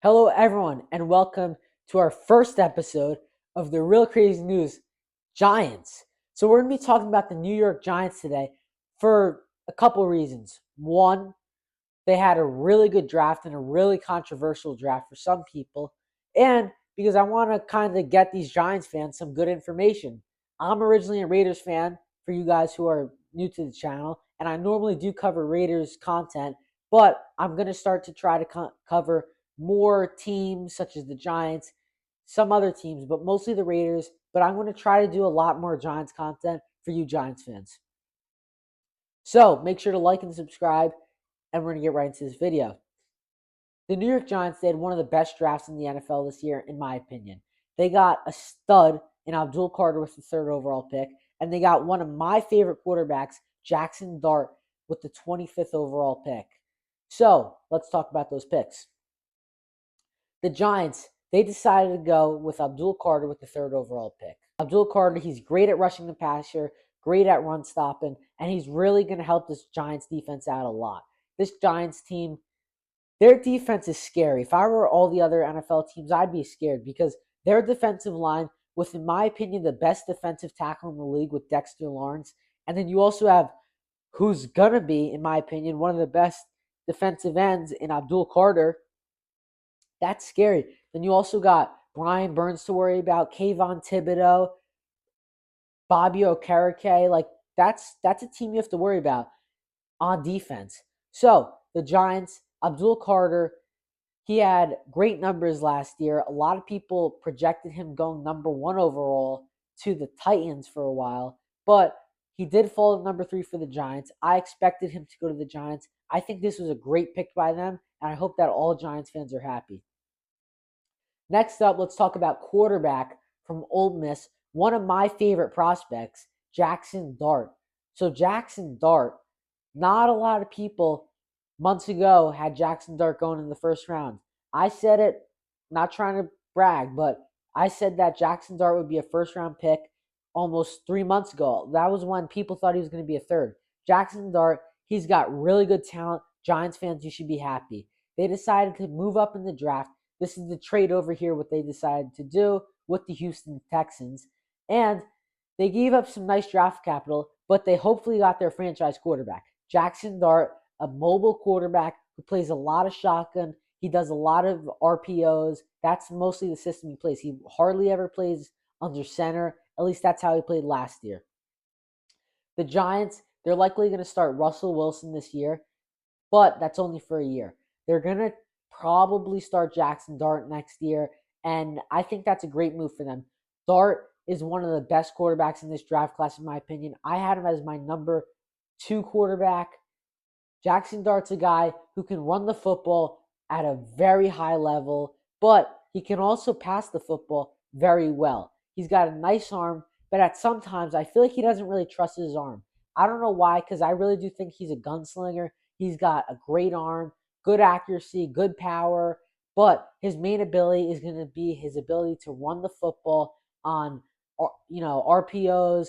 Hello, everyone, and welcome to our first episode of the Real Crazy News Giants. So, we're going to be talking about the New York Giants today for a couple of reasons. One, they had a really good draft and a really controversial draft for some people, and because I want to kind of get these Giants fans some good information. I'm originally a Raiders fan for you guys who are new to the channel, and I normally do cover Raiders content, but I'm going to start to try to cover more teams such as the Giants, some other teams, but mostly the Raiders. But I'm going to try to do a lot more Giants content for you Giants fans. So make sure to like and subscribe, and we're going to get right into this video. The New York Giants, they had one of the best drafts in the NFL this year, in my opinion. They got a stud in Abdul Carter with the third overall pick, and they got one of my favorite quarterbacks, Jackson Dart, with the 25th overall pick. So let's talk about those picks. The Giants, they decided to go with Abdul Carter with the third overall pick. Abdul Carter, he's great at rushing the passer, great at run stopping, and he's really going to help this Giants defense out a lot. This Giants team, their defense is scary. If I were all the other NFL teams, I'd be scared because their defensive line, with, in my opinion, the best defensive tackle in the league with Dexter Lawrence, and then you also have who's going to be, in my opinion, one of the best defensive ends in Abdul Carter. That's scary. Then you also got Brian Burns to worry about, Kayvon Thibodeau, Bobby Okereke. Like that's a team you have to worry about on defense. So the Giants, Abdul Carter, he had great numbers last year. A lot of people projected him going number 1 overall to the Titans for a while, but he did fall to number 3 for the Giants. I expected him to go to the Giants. I think this was a great pick by them, and I hope that all Giants fans are happy. Next up, let's talk about quarterback from Ole Miss, one of my favorite prospects, Jackson Dart. So Jackson Dart, not a lot of people months ago had Jackson Dart going in the first round. I said it, not trying to brag, but I said that Jackson Dart would be a first round pick almost 3 months ago. That was when people thought he was going to be a third. Jackson Dart, he's got really good talent. Giants fans, you should be happy. They decided to move up in the draft. This is the trade over here, what they decided to do with the Houston Texans. And they gave up some nice draft capital, but they hopefully got their franchise quarterback. Jackson Dart, a mobile quarterback who plays a lot of shotgun. He does a lot of RPOs. That's mostly the system he plays. He hardly ever plays under center. At least that's how he played last year. The Giants, they're likely going to start Russell Wilson this year, but that's only for a year. They're going to probably start Jackson Dart next year, and I think that's a great move for them. Dart is one of the best quarterbacks in this draft class, in my opinion. I had him as my number 2 quarterback. Jackson Dart's a guy who can run the football at a very high level, but he can also pass the football very well. He's got a nice arm, but at sometimes I feel like he doesn't really trust his arm. I don't know why, because I really do think he's a gunslinger. He's got a great arm, good accuracy, good power, but his main ability is going to be his ability to run the football on, RPOs,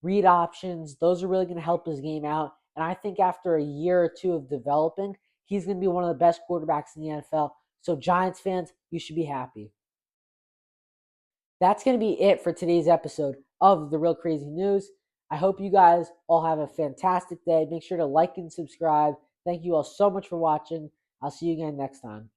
read options. Those are really going to help his game out. And I think after a year or two of developing, he's going to be one of the best quarterbacks in the NFL. So Giants fans, you should be happy. That's going to be it for today's episode of The Real Crazy News. I hope you guys all have a fantastic day. Make sure to like and subscribe. Thank you all so much for watching. I'll see you again next time.